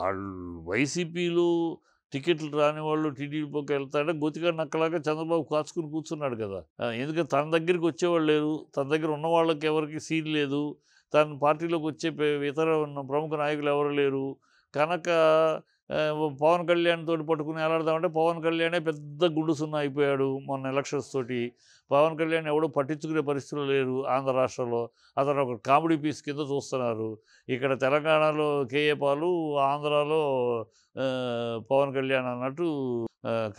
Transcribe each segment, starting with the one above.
వాళ్ళు వైసీపీలో టికెట్లు రాని వాళ్ళు టీడీపీకి వెళ్తాడే గొతిగా నక్కలాగా చంద్రబాబు కాచుకుని కూర్చున్నాడు కదా. ఎందుకంటే తన దగ్గరికి వచ్చేవాళ్ళు లేరు, తన దగ్గర ఉన్న వాళ్ళకి ఎవరికి సీన్ లేదు, తన పార్టీలోకి వచ్చే ఇతర ప్రముఖ నాయకులు ఎవరు లేరు కనుక పవన్ కళ్యాణ్ తోటి పట్టుకుని ఎలాడదామంటే పవన్ కళ్యాణే పెద్ద గుండు సున్నా అయిపోయాడు మొన్న ఎలక్షన్స్ తోటి. పవన్ కళ్యాణ్ ఎవడో పట్టించుకునే పరిస్థితులు లేరు ఆంధ్ర రాష్ట్రంలో. అతను ఒక కామెడీ పీస్ కింద చూస్తున్నారు. ఇక్కడ తెలంగాణలో కేఏ పాలు, ఆంధ్రాలో పవన్ కళ్యాణ్ అన్నట్టు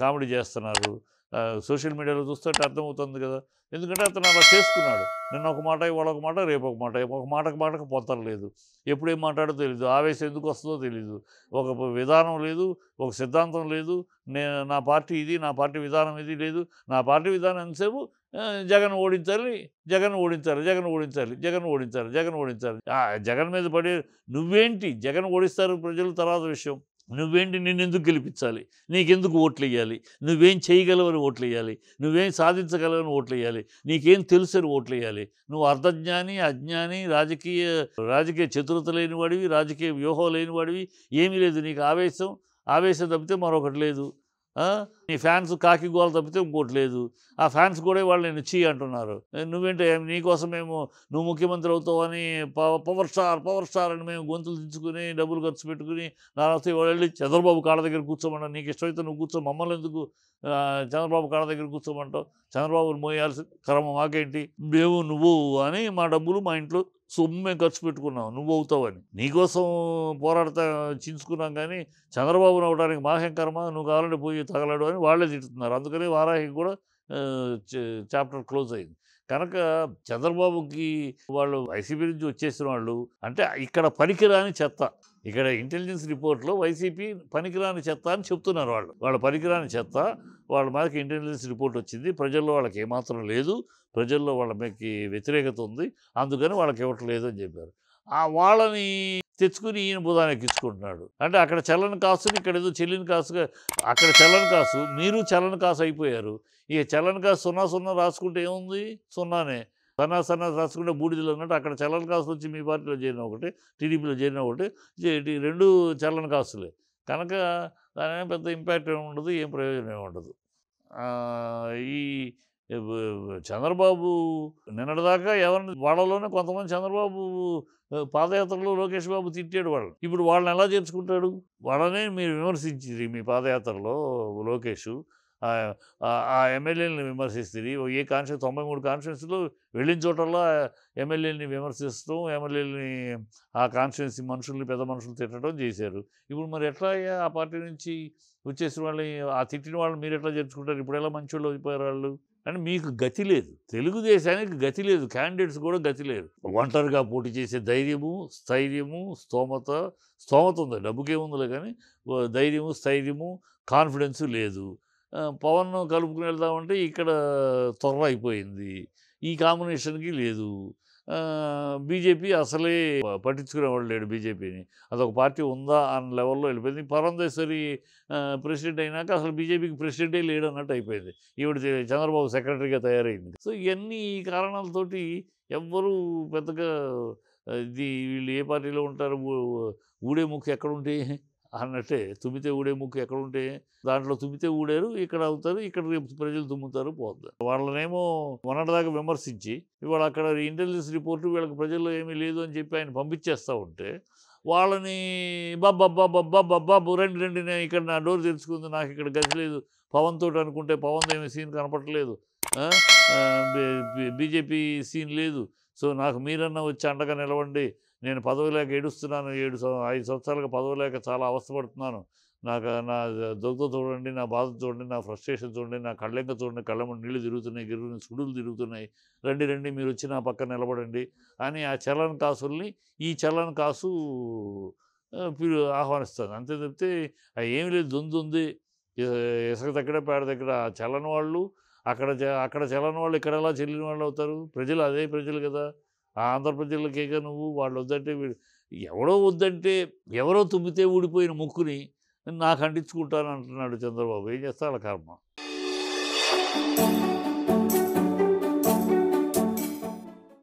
కామెడీ చేస్తున్నారు. సోషల్ మీడియాలో చూస్తుంటే అర్థమవుతుంది కదా. ఎందుకంటే అతను అలా చేసుకున్నాడు. నిన్న ఒక మాట, ఇవాళ ఒక మాట, రేపు ఒక మాట, ఒక మాటకు పొంతలేదు. ఎప్పుడేం మాట్లాడో తెలీదు, ఆవేశం ఎందుకు వస్తుందో తెలీదు, ఒక విధానం లేదు, ఒక సిద్ధాంతం లేదు. నా పార్టీ ఇది, నా పార్టీ విధానం ఇది లేదు. నా పార్టీ విధానం ఎంతసేపు జగన్ ఓడించాలి, జగన్ ఓడించాలి, జగన్ ఓడించాలి, జగన్ ఓడించాలి, జగన్ ఓడించాలి. జగన్ మీద పడే నువ్వేంటి, జగన్ ఓడిస్తారు ప్రజలు తర్వాత విషయం. నువ్వేంటి, నిన్నెందుకు గెలిపించాలి, నీకెందుకు ఓట్లు వేయాలి, నువ్వేం చేయగలవని ఓట్లు వేయాలి, నువ్వేం సాధించగలవని ఓట్లు వేయాలి, నీకేం తెలుసని ఓట్లు వేయాలి. నువ్వు అర్ధజ్ఞాని, అజ్ఞాని, రాజకీయ చతురత లేనివాడివి, రాజకీయ వ్యూహం లేనివాడివి. ఏమీ లేదు నీకు. ఆవేశం తప్పితే మరొకటి లేదు. నీ ఫ్యాన్స్ కాకి గోల తప్పితే ఇంకోటి లేదు. ఆ ఫ్యాన్స్ కూడా వాళ్ళు నేను చీ అంటున్నారు. నువ్వేంటే నీకోసం మేము నువ్వు ముఖ్యమంత్రి అవుతావని పవర్ స్టార్ అని మేము గొంతులు దించుకుని డబ్బులు ఖర్చు పెట్టుకుని నాతో వెళ్ళి చంద్రబాబు కాళ్ళ దగ్గర కూర్చోమంటావు. నీకు ఇష్టమైతే నువ్వు కూర్చో, మమ్మల్ని ఎందుకు చంద్రబాబు కాళ్ళ దగ్గర కూర్చోమంటావు? చంద్రబాబుని మోయాల్సి క్రమం మాకేంటి, మేము నువ్వు అని మా డబ్బులు మా ఇంట్లో సొమ్మే ఖర్చు పెట్టుకున్నావు, నువ్వు అవుతావని నీకోసం పోరాడతా చించుకున్నాం. కానీ చంద్రబాబును అవడానికి మాకేం కర్మ, నువ్వు కావాలంటే పోయి తగలడు అని వాళ్ళే తిట్టుతున్నారు. అందుకని వారాహికి కూడా చాప్టర్ క్లోజ్ అయింది. కనుక చంద్రబాబుకి వాళ్ళు వైసీపీ నుంచి వచ్చేసిన వాళ్ళు అంటే ఇక్కడ పనికిరాని చెత్త. ఇక్కడ ఇంటెలిజెన్స్ రిపోర్ట్లో వైసీపీ పనికిరాని చెత్త అని చెప్తున్నారు. వాళ్ళ పనికిరాని చెత్త. వాళ్ళ మీదకి ఇంటెలిజెన్స్ రిపోర్ట్ వచ్చింది. ప్రజల్లో వాళ్ళకి ఏమాత్రం లేదు, ప్రజల్లో వాళ్ళ మీదకి వ్యతిరేకత ఉంది, అందుకని వాళ్ళకి ఇవ్వట్లేదు అని చెప్పారు. వాళ్ళని తెచ్చుకుని ఈయన బుధాన్ని ఎక్కించుకుంటున్నాడు. అంటే అక్కడ చల్లని కాసుని ఇక్కడ ఏదో చెల్లిని కాసుగా, అక్కడ చల్లని కాసు, మీరు చల్లని కాసు అయిపోయారు. ఇక చల్లని కాసు 0 రాసుకుంటే ఏముంది, సున్నానే. సన్నా రాసుకుంటే బూడిదలు అన్నట్టు అక్కడ చల్లని కాసు వచ్చి మీ పార్టీలో చేరిన ఒకటి, టీడీపీలో చేరిన ఒకటి, రెండు చల్లని కాసులే. కనుక దాని పెద్ద ఇంపాక్ట్ ఏమి ఉండదు, ఏం ప్రయోజనం ఏమి ఉండదు. ఈ చంద్రబాబు నిన్నటిదాకా ఎవరిని వాళ్ళలోనే కొంతమంది చంద్రబాబు పాదయాత్రలో లోకేష్ బాబు తిట్టాడు వాళ్ళని. ఇప్పుడు వాళ్ళని ఎలా చేర్చుకుంటాడు? వాళ్ళనే మీరు విమర్శించింది మీ పాదయాత్రలో లోకేష్. ఆ ఎమ్మెల్యేలని విమర్శిస్తుంది. ఏ 93 కాన్స్టిట్యున్సీలో వెళ్ళిన చోటల్లా ఎమ్మెల్యేలని విమర్శిస్తూ ఎమ్మెల్యేలని ఆ కాన్స్టిట్యున్సీ మనుషుల్ని పెద్ద మనుషులు తిట్టడం చేశారు. ఇప్పుడు మరి ఎట్లా ఆ పార్టీ నుంచి వచ్చేసిన వాళ్ళని, ఆ తిట్టిన వాళ్ళని మీరు ఎట్లా చేర్చుకుంటారు? ఇప్పుడు ఎలా మంచి వాళ్ళు అయిపోయారు వాళ్ళు అని. మీకు గతి లేదు, తెలుగుదేశానికి గతి లేదు, క్యాండిడేట్స్ కూడా గతి లేదు. ఒంటరిగా పోటీ చేసే ధైర్యము, స్థైర్యము, స్తోమత ఉంది, డబ్బుకేముందిలే, కానీ ధైర్యము, స్థైర్యము, కాన్ఫిడెన్సు లేదు. పవన్ కలుపుకుని వెళ్దామంటే ఇక్కడ త్వర అయిపోయింది, ఈ కాంబినేషన్కి లేదు. బీజేపీ అసలే పట్టించుకునేవాళ్ళు లేడు బీజేపీని. అదొక పార్టీ ఉందా అన్న లెవెల్లో వెళ్ళిపోయింది. పురంధేశ్వరి ప్రెసిడెంట్ అయినాక అసలు బీజేపీకి ప్రెసిడెంటే లేడు అన్నట్టు అయిపోయింది. ఈవిడ చంద్రబాబు సెక్రటరీగా తయారైంది. సో ఇవన్నీ కారణాలతోటి ఎవ్వరూ పెద్దగా వీళ్ళు ఏ పార్టీలో ఉంటారు, ఊడే ముక్కు ఎక్కడుంటే అన్నట్టే, తుమ్మితే ఊడే ముక్కు ఎక్కడుంటే దాంట్లో తుమ్మితే ఊడారు, ఇక్కడ అవుతారు, ఇక్కడ రేపు ప్రజలు తుమ్ముతారు, పోతారు. వాళ్ళనేమో మొన్నటిదాకా విమర్శించి ఇవాళ అక్కడ ఇంటెలిజెన్స్ రిపోర్టు వీళ్ళకి ప్రజల్లో ఏమీ లేదు అని చెప్పి ఆయన పంపించేస్తూ ఉంటే వాళ్ళని బాబు రండి నేను ఇక్కడ నా డోర్ తెరుచుకుంది, నాకు ఇక్కడ గది లేదు పవన్ తోటి అనుకుంటే పవన్ ఏమీ సీన్ కనపడలేదు, బీజేపీ సీన్ లేదు. సో నాకు మీరన్నా వచ్చి అండగా నిలవండి, నేను పదవి లేక ఏడుస్తున్నాను, 5 సంవత్సరాలుగా పదవి లేక చాలా అవస్థపడుతున్నాను, నాకు నా దొంగ చూడండి, నా బాధ చూడండి, నా ఫ్రస్ట్రేషన్ చూడండి, నా కళ్ళెంక చూడండి, కళ్ళ నీళ్ళు తిరుగుతున్నాయి, సుడులు తిరుగుతున్నాయి, రండి మీరు వచ్చి నా పక్కన నిలబడండి అని ఆ చలన కాసుల్ని ఈ చలన కాసు ఆహ్వానిస్తుంది. అంతే తప్పితే ఏమి లేదు, దొందుంది, ఇసుక దగ్గర పేడ దగ్గర చల్లని వాళ్ళు అక్కడ చల్లని వాళ్ళు ఇక్కడ ఎలా చెల్లిన వాళ్ళు అవుతారు? ప్రజలు అదే ప్రజలు కదా, ఆంధ్ర ప్రజలకేగా నువ్వు. వాళ్ళు వద్దంటే ఎవరో తుమ్మితే ఊడిపోయిన ముక్కుని నాకు అంటించుకుంటాను అంటున్నాడు చంద్రబాబు. ఏం చేస్తా వాళ్ళ కర్మ.